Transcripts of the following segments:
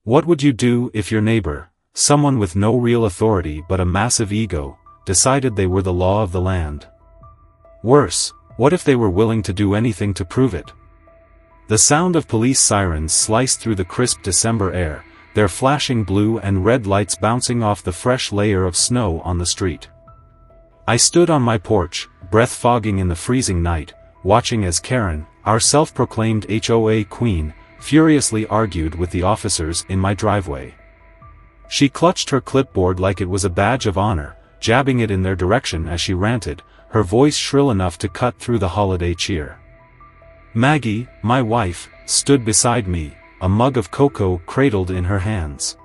What would you do if your neighbor, someone with no real authority but a massive ego, decided they were the law of the land? Worse, what if they were willing to do anything to prove it? The sound of police sirens sliced through the crisp December air, their flashing blue and red lights bouncing off the fresh layer of snow on the street. I stood on my porch, breath fogging in the freezing night, watching as Karen, our self-proclaimed HOA queen, furiously argued with the officers in my driveway. She clutched her clipboard like it was a badge of honor, jabbing it in their direction as she ranted, her voice shrill enough to cut through the holiday cheer. Maggie, my wife, stood beside me, a mug of cocoa cradled in her hands.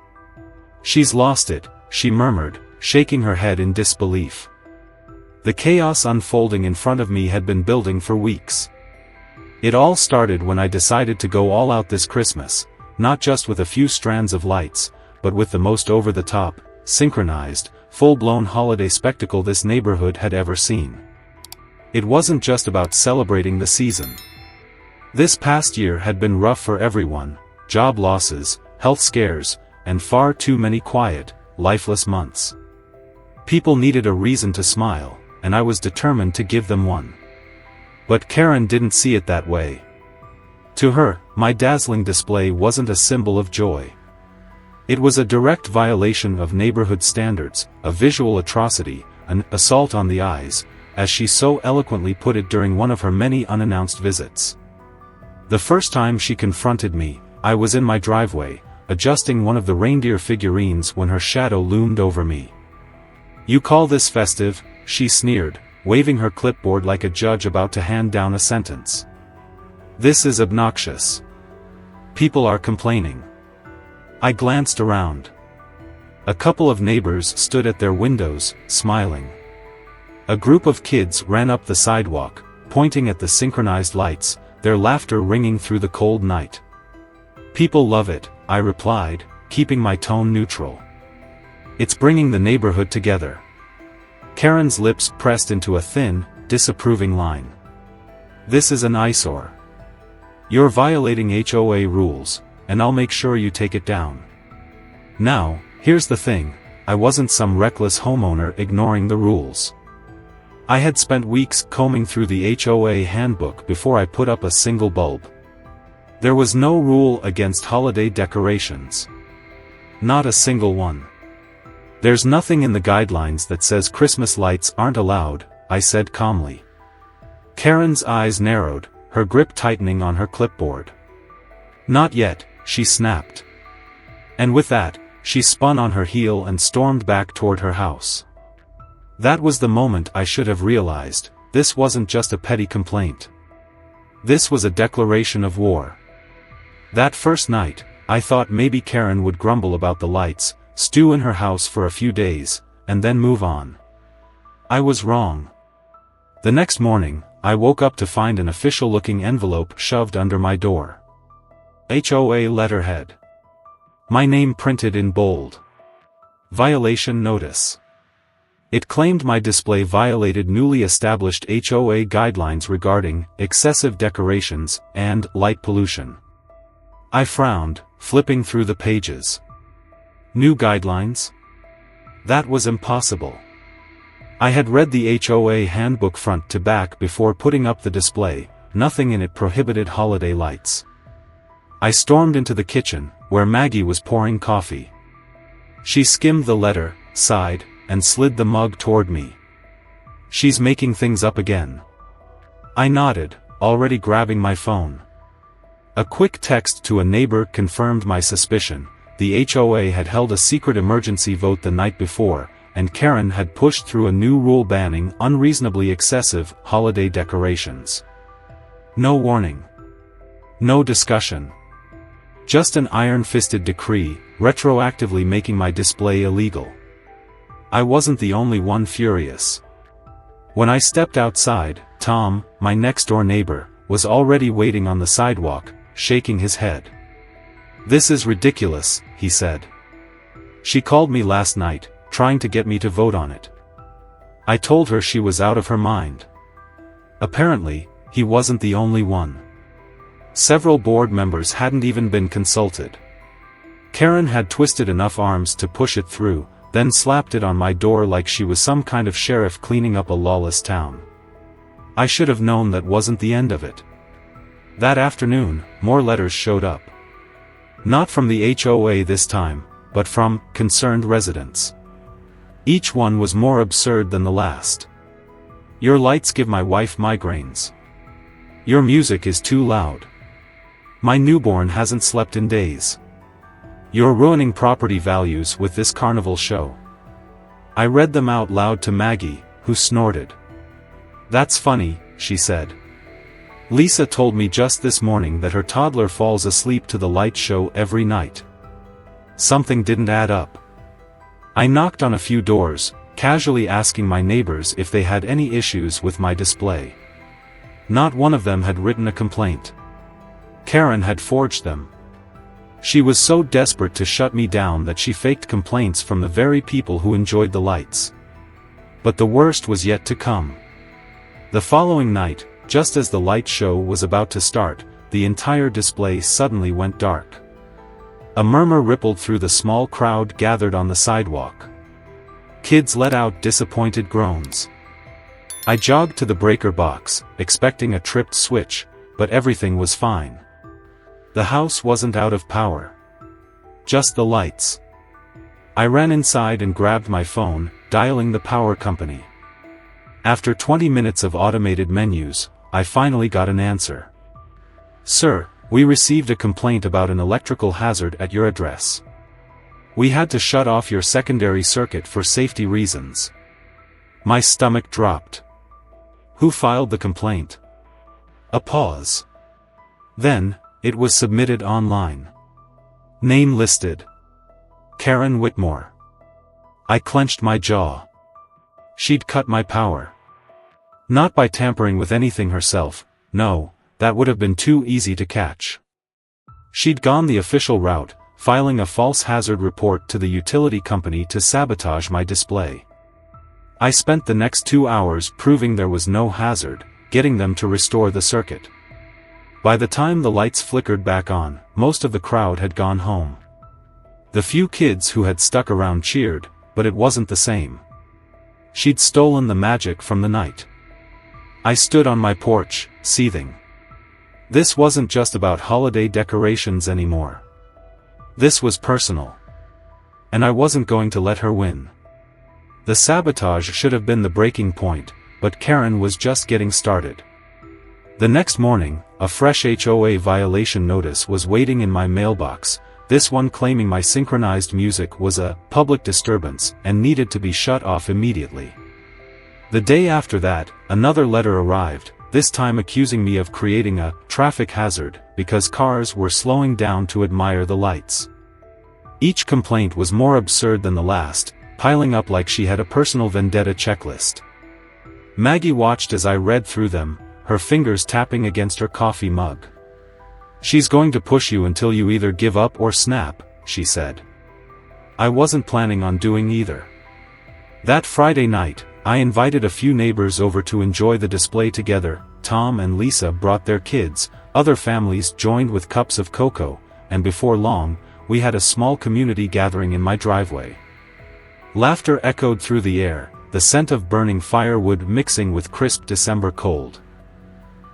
"She's lost it," she murmured, shaking her head in disbelief. The chaos unfolding in front of me had been building for weeks. It all started when I decided to go all out this Christmas, not just with a few strands of lights, but with the most over-the-top, synchronized, full-blown holiday spectacle this neighborhood had ever seen. It wasn't just about celebrating the season. This past year had been rough for everyone: job losses, health scares, and far too many quiet, lifeless months. People needed a reason to smile, and I was determined to give them one. But Karen didn't see it that way. To her, my dazzling display wasn't a symbol of joy. It was a direct violation of neighborhood standards, a visual atrocity, an assault on the eyes, as she so eloquently put it during one of her many unannounced visits. The first time she confronted me, I was in my driveway, adjusting one of the reindeer figurines when her shadow loomed over me. "You call this festive?" she sneered, waving her clipboard like a judge about to hand down a sentence. "This is obnoxious. People are complaining." I glanced around. A couple of neighbors stood at their windows, smiling. A group of kids ran up the sidewalk, pointing at the synchronized lights, their laughter ringing through the cold night. "People love it," I replied, keeping my tone neutral. "It's bringing the neighborhood together." Karen's lips pressed into a thin, disapproving line. "This is an eyesore. You're violating HOA rules, and I'll make sure you take it down." Now, here's the thing, I wasn't some reckless homeowner ignoring the rules. I had spent weeks combing through the HOA handbook before I put up a single bulb. There was no rule against holiday decorations. Not a single one. "There's nothing in the guidelines that says Christmas lights aren't allowed," I said calmly. Karen's eyes narrowed, her grip tightening on her clipboard. "Not yet," she snapped. And with that, she spun on her heel and stormed back toward her house. That was the moment I should have realized, this wasn't just a petty complaint. This was a declaration of war. That first night, I thought maybe Karen would grumble about the lights, stew in her house for a few days, and then move on. I was wrong. The next morning, I woke up to find an official-looking envelope shoved under my door. HOA letterhead. My name printed in bold. Violation notice. It claimed my display violated newly established HOA guidelines regarding excessive decorations and light pollution. I frowned, flipping through the pages. New guidelines? That was impossible. I had read the HOA handbook front to back before putting up the display, nothing in it prohibited holiday lights. I stormed into the kitchen, where Maggie was pouring coffee. She skimmed the letter, sighed, and slid the mug toward me. "She's making things up again." I nodded, already grabbing my phone. A quick text to a neighbor confirmed my suspicion. The HOA had held a secret emergency vote the night before, and Karen had pushed through a new rule banning unreasonably excessive holiday decorations. No warning. No discussion. Just an iron-fisted decree, retroactively making my display illegal. I wasn't the only one furious. When I stepped outside, Tom, my next-door neighbor, was already waiting on the sidewalk, shaking his head. "This is ridiculous," he said. "She called me last night, trying to get me to vote on it. I told her she was out of her mind." Apparently, he wasn't the only one. Several board members hadn't even been consulted. Karen had twisted enough arms to push it through, then slapped it on my door like she was some kind of sheriff cleaning up a lawless town. I should have known that wasn't the end of it. That afternoon, more letters showed up. Not from the HOA this time, but from concerned residents. Each one was more absurd than the last. Your lights give my wife migraines. Your music is too loud. My newborn hasn't slept in days. You're ruining property values with this carnival show. I read them out loud to Maggie, who snorted. That's funny, she said. Lisa told me just this morning that her toddler falls asleep to the light show every night. Something didn't add up. I knocked on a few doors, casually asking my neighbors if they had any issues with my display. Not one of them had written a complaint. Karen had forged them. She was so desperate to shut me down that she faked complaints from the very people who enjoyed the lights. But the worst was yet to come. The following night, just as the light show was about to start, the entire display suddenly went dark. A murmur rippled through the small crowd gathered on the sidewalk. Kids let out disappointed groans. I jogged to the breaker box, expecting a tripped switch, but everything was fine. The house wasn't out of power. Just the lights. I ran inside and grabbed my phone, dialing the power company. After 20 minutes of automated menus, I finally got an answer. Sir, we received a complaint about an electrical hazard at your address. We had to shut off your secondary circuit for safety reasons. My stomach dropped. Who filed the complaint? A pause. Then, it was submitted online. Name listed. Karen Whitmore. I clenched my jaw. She'd cut my power. Not by tampering with anything herself, no, that would have been too easy to catch. She'd gone the official route, filing a false hazard report to the utility company to sabotage my display. I spent the next 2 hours proving there was no hazard, getting them to restore the circuit. By the time the lights flickered back on, most of the crowd had gone home. The few kids who had stuck around cheered, but it wasn't the same. She'd stolen the magic from the night. I stood on my porch, seething. This wasn't just about holiday decorations anymore. This was personal. And I wasn't going to let her win. The sabotage should have been the breaking point, but Karen was just getting started. The next morning, a fresh HOA violation notice was waiting in my mailbox, this one claiming my synchronized music was a public disturbance and needed to be shut off immediately. The day after that, another letter arrived, this time accusing me of creating a traffic hazard because cars were slowing down to admire the lights. Each complaint was more absurd than the last, piling up like she had a personal vendetta checklist. Maggie watched as I read through them, her fingers tapping against her coffee mug. She's going to push you until you either give up or snap, she said. I wasn't planning on doing either. That Friday night, I invited a few neighbors over to enjoy the display together. Tom and Lisa brought their kids, other families joined with cups of cocoa, and before long, we had a small community gathering in my driveway. Laughter echoed through the air, the scent of burning firewood mixing with crisp December cold.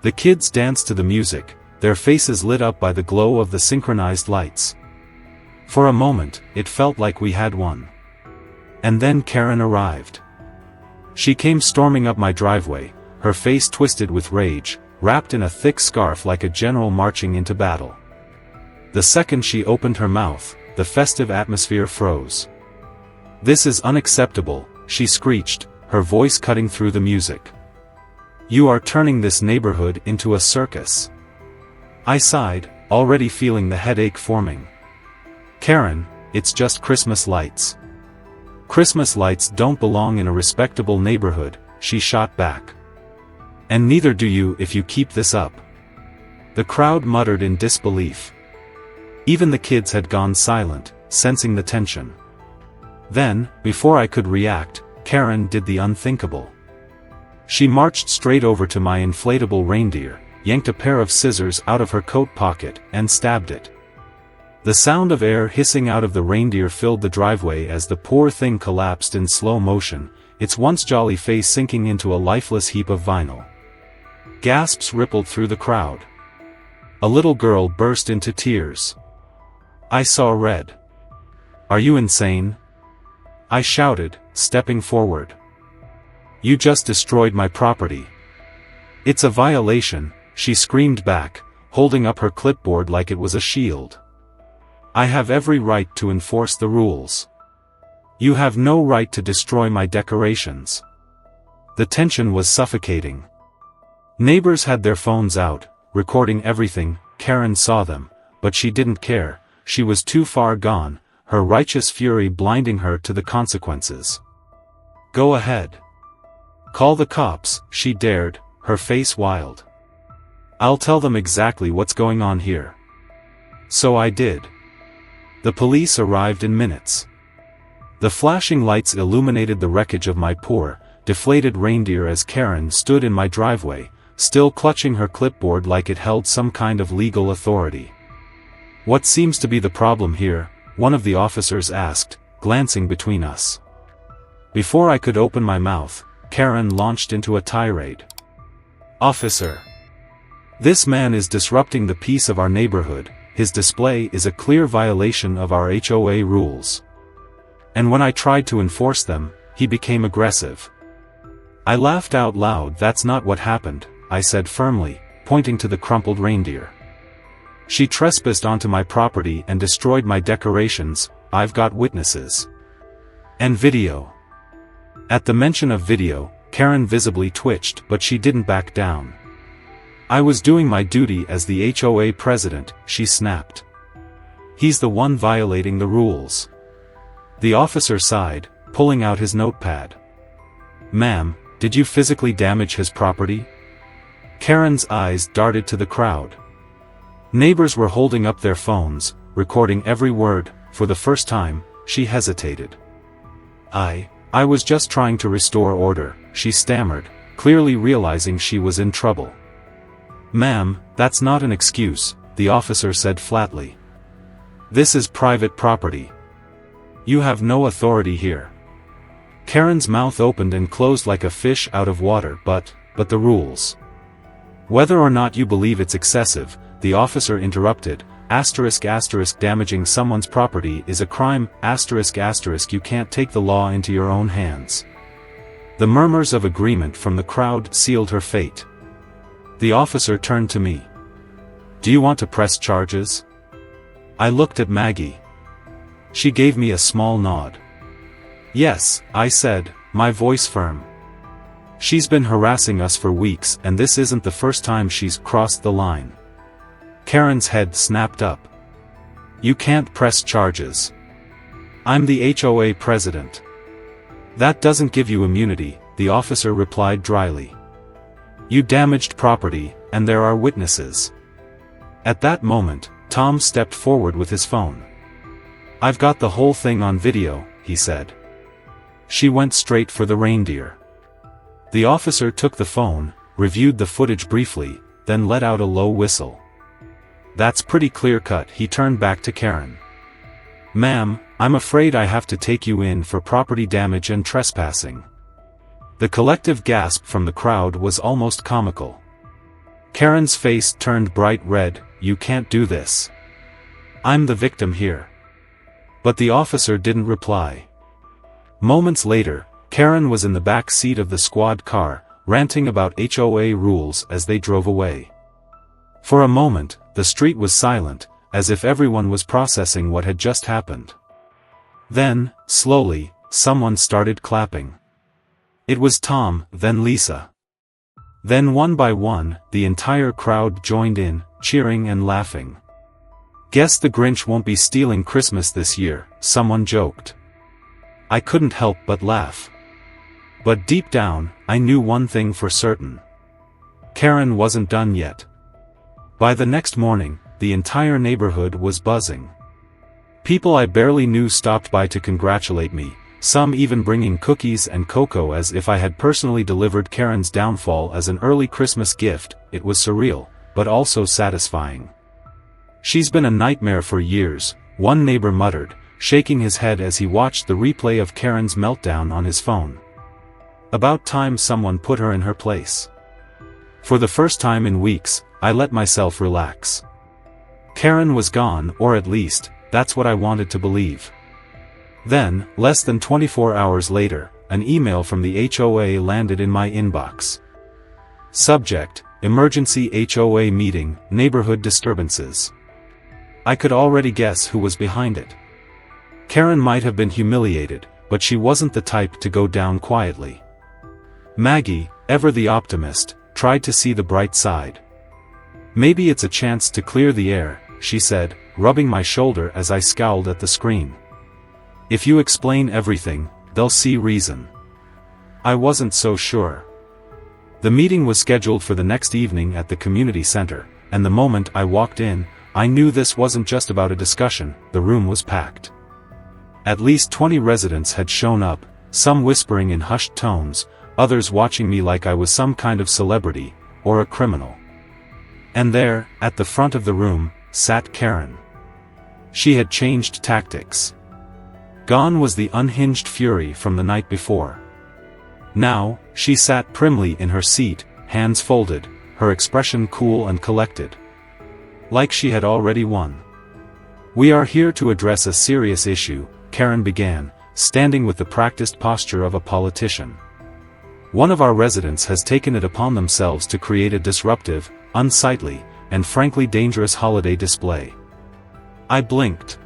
The kids danced to the music, their faces lit up by the glow of the synchronized lights. For a moment, it felt like we had won. And then Karen arrived. She came storming up my driveway, her face twisted with rage, wrapped in a thick scarf like a general marching into battle. The second she opened her mouth, the festive atmosphere froze. This is unacceptable, she screeched, her voice cutting through the music. You are turning this neighborhood into a circus. I sighed, already feeling the headache forming. Karen, it's just Christmas lights. Christmas lights don't belong in a respectable neighborhood, she shot back. And neither do you if you keep this up. The crowd muttered in disbelief. Even the kids had gone silent, sensing the tension. Then, before I could react, Karen did the unthinkable. She marched straight over to my inflatable reindeer, yanked a pair of scissors out of her coat pocket, and stabbed it. The sound of air hissing out of the reindeer filled the driveway as the poor thing collapsed in slow motion, its once jolly face sinking into a lifeless heap of vinyl. Gasps rippled through the crowd. A little girl burst into tears. I saw red. "Are you insane?" I shouted, stepping forward. "You just destroyed my property." "It's a violation," she screamed back, holding up her clipboard like it was a shield. "I have every right to enforce the rules. You have no right to destroy my decorations." The tension was suffocating. Neighbors had their phones out, recording everything. Karen saw them, but she didn't care. She was too far gone, her righteous fury blinding her to the consequences. "Go ahead. Call the cops," she dared, her face wild. "I'll tell them exactly what's going on here." So I did. The police arrived in minutes. The flashing lights illuminated the wreckage of my poor, deflated reindeer as Karen stood in my driveway, still clutching her clipboard like it held some kind of legal authority. "What seems to be the problem here?" one of the officers asked, glancing between us. Before I could open my mouth, Karen launched into a tirade. "Officer! This man is disrupting the peace of our neighborhood. His display is a clear violation of our HOA rules. And when I tried to enforce them, he became aggressive." I laughed out loud. "That's not what happened," I said firmly, pointing to the crumpled reindeer. "She trespassed onto my property and destroyed my decorations. I've got witnesses. And video." At the mention of video, Karen visibly twitched, but she didn't back down. "I was doing my duty as the HOA president," she snapped. "He's the one violating the rules." The officer sighed, pulling out his notepad. "Ma'am, did you physically damage his property?" Karen's eyes darted to the crowd. Neighbors were holding up their phones, recording every word. For the first time, she hesitated. I was just trying to restore order," she stammered, clearly realizing she was in trouble. "Ma'am, that's not an excuse," the officer said flatly. "This is private property. You have no authority here." Karen's mouth opened and closed like a fish out of water. But the rules. "Whether or not you believe it's excessive," the officer interrupted, **** damaging someone's property is a crime, ***, you can't take the law into your own hands." The murmurs of agreement from the crowd sealed her fate. The officer turned to me. "Do you want to press charges?" I looked at Maggie. She gave me a small nod. "Yes," I said, my voice firm. "She's been harassing us for weeks, and this isn't the first time she's crossed the line." Karen's head snapped up. "You can't press charges. I'm the HOA president." "That doesn't give you immunity," the officer replied dryly. "You damaged property, and there are witnesses." At that moment, Tom stepped forward with his phone. "I've got the whole thing on video," he said. She went straight for the reindeer. The officer took the phone, reviewed the footage briefly, then let out a low whistle. "That's pretty clear-cut," he turned back to Karen. "Ma'am, I'm afraid I have to take you in for property damage and trespassing." The collective gasp from the crowd was almost comical. Karen's face turned bright red. "You can't do this. I'm the victim here." But the officer didn't reply. Moments later, Karen was in the back seat of the squad car, ranting about HOA rules as they drove away. For a moment, the street was silent, as if everyone was processing what had just happened. Then, slowly, someone started clapping. It was Tom, then Lisa. Then one by one, the entire crowd joined in, cheering and laughing. "Guess the Grinch won't be stealing Christmas this year," someone joked. I couldn't help but laugh. But deep down, I knew one thing for certain. Karen wasn't done yet. By the next morning, the entire neighborhood was buzzing. People I barely knew stopped by to congratulate me, some even bringing cookies and cocoa as if I had personally delivered Karen's downfall as an early Christmas gift. It was surreal, but also satisfying. "She's been a nightmare for years," one neighbor muttered, shaking his head as he watched the replay of Karen's meltdown on his phone. "About time someone put her in her place." For the first time in weeks, I let myself relax. Karen was gone, or at least, that's what I wanted to believe. Then, less than 24 hours later, an email from the HOA landed in my inbox. Subject: Emergency HOA Meeting, Neighborhood Disturbances. I could already guess who was behind it. Karen might have been humiliated, but she wasn't the type to go down quietly. Maggie, ever the optimist, tried to see the bright side. "Maybe it's a chance to clear the air," she said, rubbing my shoulder as I scowled at the screen. "If you explain everything, they'll see reason." I wasn't so sure. The meeting was scheduled for the next evening at the community center, and the moment I walked in, I knew this wasn't just about a discussion. The room was packed. At least 20 residents had shown up, some whispering in hushed tones, others watching me like I was some kind of celebrity, or a criminal. And there, at the front of the room, sat Karen. She had changed tactics. Gone was the unhinged fury from the night before. Now, she sat primly in her seat, hands folded, her expression cool and collected. Like she had already won. "We are here to address a serious issue," Karen began, standing with the practiced posture of a politician. "One of our residents has taken it upon themselves to create a disruptive, unsightly, and frankly dangerous holiday display." I blinked.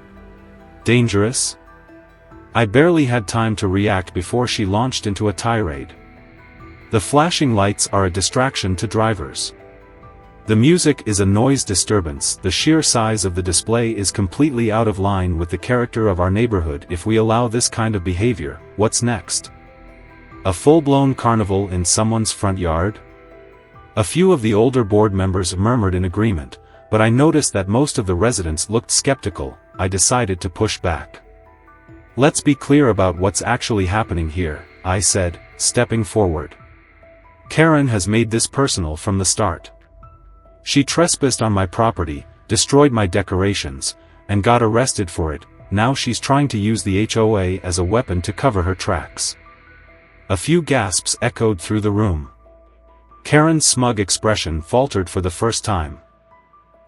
Dangerous? I barely had time to react before she launched into a tirade. "The flashing lights are a distraction to drivers. The music is a noise disturbance. The sheer size of the display is completely out of line with the character of our neighborhood. If we allow this kind of behavior, what's next? A full-blown carnival in someone's front yard?" A few of the older board members murmured in agreement, but I noticed that most of the residents looked skeptical. I decided to push back. "Let's be clear about what's actually happening here," I said, stepping forward. "Karen has made this personal from the start. She trespassed on my property, destroyed my decorations, and got arrested for it. Now she's trying to use the HOA as a weapon to cover her tracks." A few gasps echoed through the room. Karen's smug expression faltered for the first time.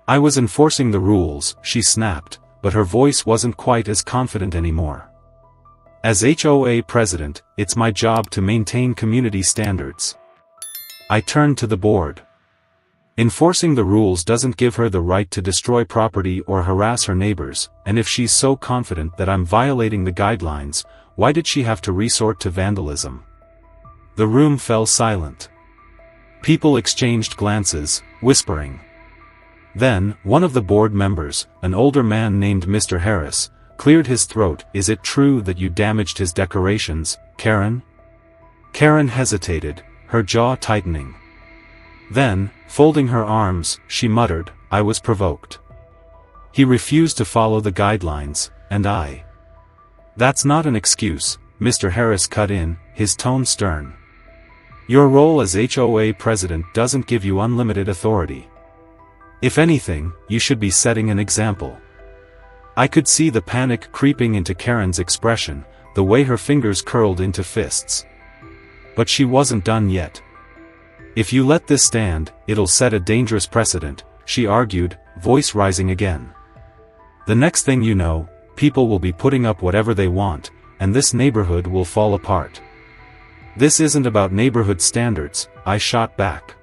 "I was enforcing the rules," she snapped, but her voice wasn't quite as confident anymore. "As HOA president, it's my job to maintain community standards." I turned to the board. "Enforcing the rules doesn't give her the right to destroy property or harass her neighbors, and if she's so confident that I'm violating the guidelines, why did she have to resort to vandalism?" The room fell silent. People exchanged glances, whispering. Then, one of the board members, an older man named Mr. Harris, cleared his throat. "Is it true that you damaged his decorations, Karen?" Karen hesitated, her jaw tightening. Then, folding her arms, she muttered, "I was provoked. He refused to follow the guidelines, and I." "That's not an excuse," Mr. Harris cut in, his tone stern. "Your role as HOA president doesn't give you unlimited authority. If anything, you should be setting an example." I could see the panic creeping into Karen's expression, the way her fingers curled into fists. But she wasn't done yet. "If you let this stand, it'll set a dangerous precedent," she argued, voice rising again. "The next thing you know, people will be putting up whatever they want, and this neighborhood will fall apart." "This isn't about neighborhood standards," I shot back.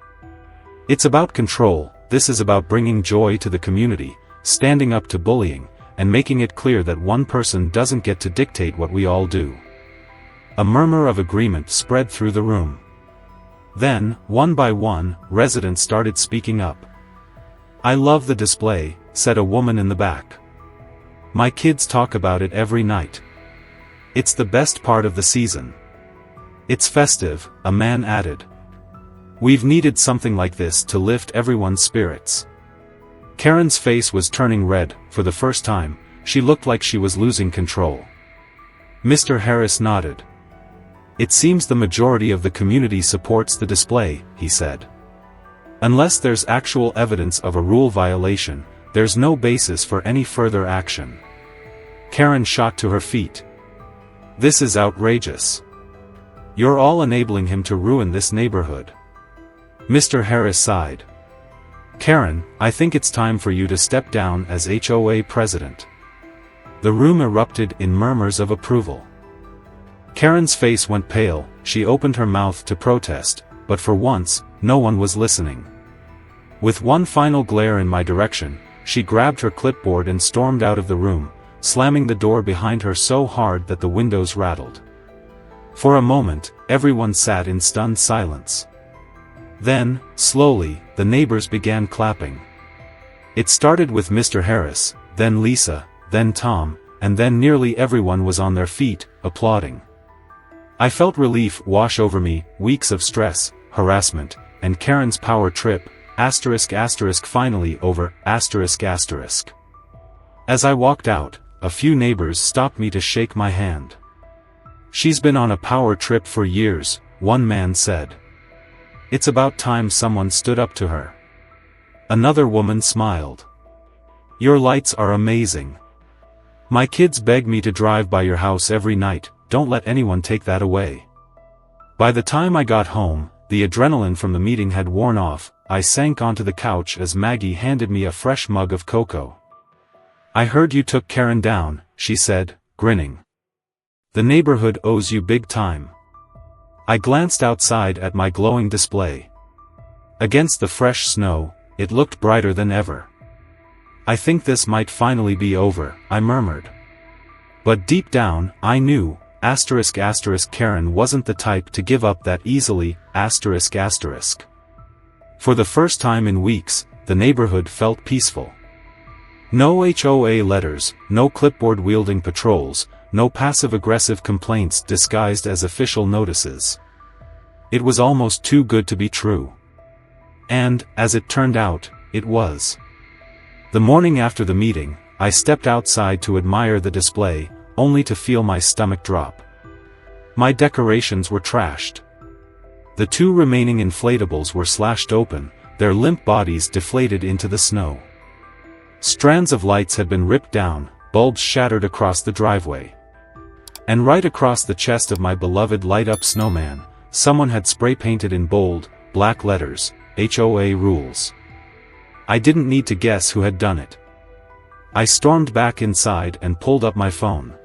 "It's about control. This is about bringing joy to the community, standing up to bullying, and making it clear that one person doesn't get to dictate what we all do." A murmur of agreement spread through the room. Then, one by one, residents started speaking up. "I love the display," said a woman in the back. "My kids talk about it every night. It's the best part of the season. It's festive," a man added. "We've needed something like this to lift everyone's spirits." Karen's face was turning red. For the first time, she looked like she was losing control. Mr. Harris nodded. "It seems the majority of the community supports the display," he said. "Unless there's actual evidence of a rule violation, there's no basis for any further action. Karen shot to her feet. This is outrageous. You're all enabling him to ruin this neighborhood. Mr. Harris sighed. Karen, I think it's time for you to step down as HOA president. The room erupted in murmurs of approval. Karen's face went pale, she opened her mouth to protest, but for once, no one was listening. With one final glare in my direction, she grabbed her clipboard and stormed out of the room, slamming the door behind her so hard that the windows rattled. For a moment, everyone sat in stunned silence. Then, slowly, the neighbors began clapping. It started with Mr. Harris, then Lisa, then Tom, and then nearly everyone was on their feet, applauding. I felt relief wash over me, weeks of stress, harassment, and Karen's power trip, finally over, As I walked out, a few neighbors stopped me to shake my hand. She's been on a power trip for years, one man said. It's about time someone stood up to her. Another woman smiled. Your lights are amazing. My kids beg me to drive by your house every night, don't let anyone take that away. By the time I got home, the adrenaline from the meeting had worn off, I sank onto the couch as Maggie handed me a fresh mug of cocoa. I heard you took Karen down, she said, grinning. The neighborhood owes you big time. I glanced outside at my glowing display. Against the fresh snow, it looked brighter than ever. I think this might finally be over, I murmured. But deep down, I knew, Karen wasn't the type to give up that easily, For the first time in weeks, the neighborhood felt peaceful. No HOA letters, no clipboard-wielding patrols, no passive-aggressive complaints disguised as official notices. It was almost too good to be true. And, as it turned out, it was. The morning after the meeting, I stepped outside to admire the display, only to feel my stomach drop. My decorations were trashed. The two remaining inflatables were slashed open, their limp bodies deflated into the snow. Strands of lights had been ripped down, bulbs shattered across the driveway. And right across the chest of my beloved light-up snowman, someone had spray-painted in bold, black letters, HOA rules. I didn't need to guess who had done it. I stormed back inside and pulled up my phone.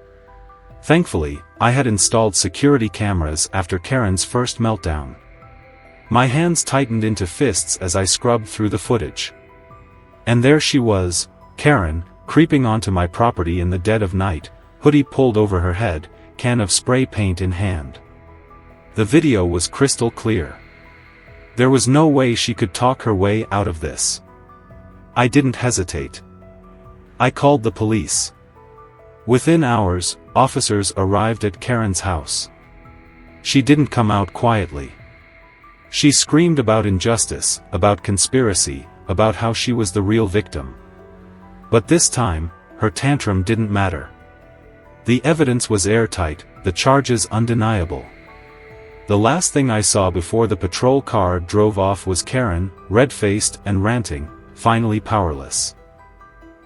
Thankfully, I had installed security cameras after Karen's first meltdown. My hands tightened into fists as I scrubbed through the footage. And there she was, Karen, creeping onto my property in the dead of night, hoodie pulled over her head, can of spray paint in hand. The video was crystal clear. There was no way she could talk her way out of this. I didn't hesitate. I called the police. Within hours, officers arrived at Karen's house. She didn't come out quietly. She screamed about injustice, about conspiracy, about how she was the real victim. But this time, her tantrum didn't matter. The evidence was airtight, the charges undeniable. The last thing I saw before the patrol car drove off was Karen, red-faced and ranting, finally powerless.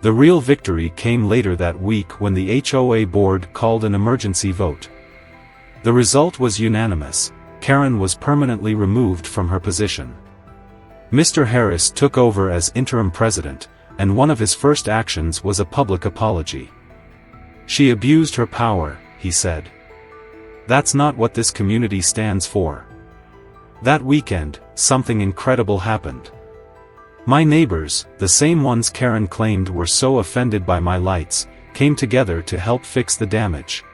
The real victory came later that week when the HOA board called an emergency vote. The result was unanimous. Karen was permanently removed from her position. Mr. Harris took over as interim president, and one of his first actions was a public apology. She abused her power, he said. That's not what this community stands for. That weekend, something incredible happened. My neighbors, the same ones Karen claimed were so offended by my lights, came together to help fix the damage.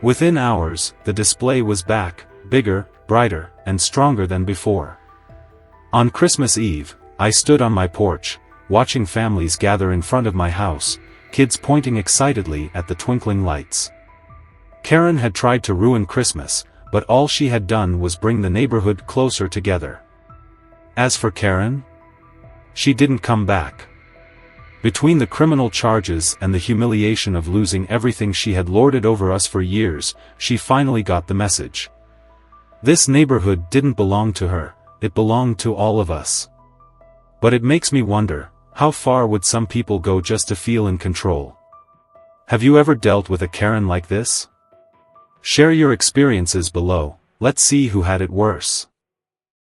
Within hours, the display was back, bigger, brighter, and stronger than before. On Christmas Eve, I stood on my porch, watching families gather in front of my house, kids pointing excitedly at the twinkling lights. Karen had tried to ruin Christmas, but all she had done was bring the neighborhood closer together. As for Karen, she didn't come back. Between the criminal charges and the humiliation of losing everything she had lorded over us for years, she finally got the message. This neighborhood didn't belong to her, it belonged to all of us. But it makes me wonder, How far would some people go just to feel in control? Have you ever dealt with a Karen like this? Share your experiences below. Let's see who had it worse.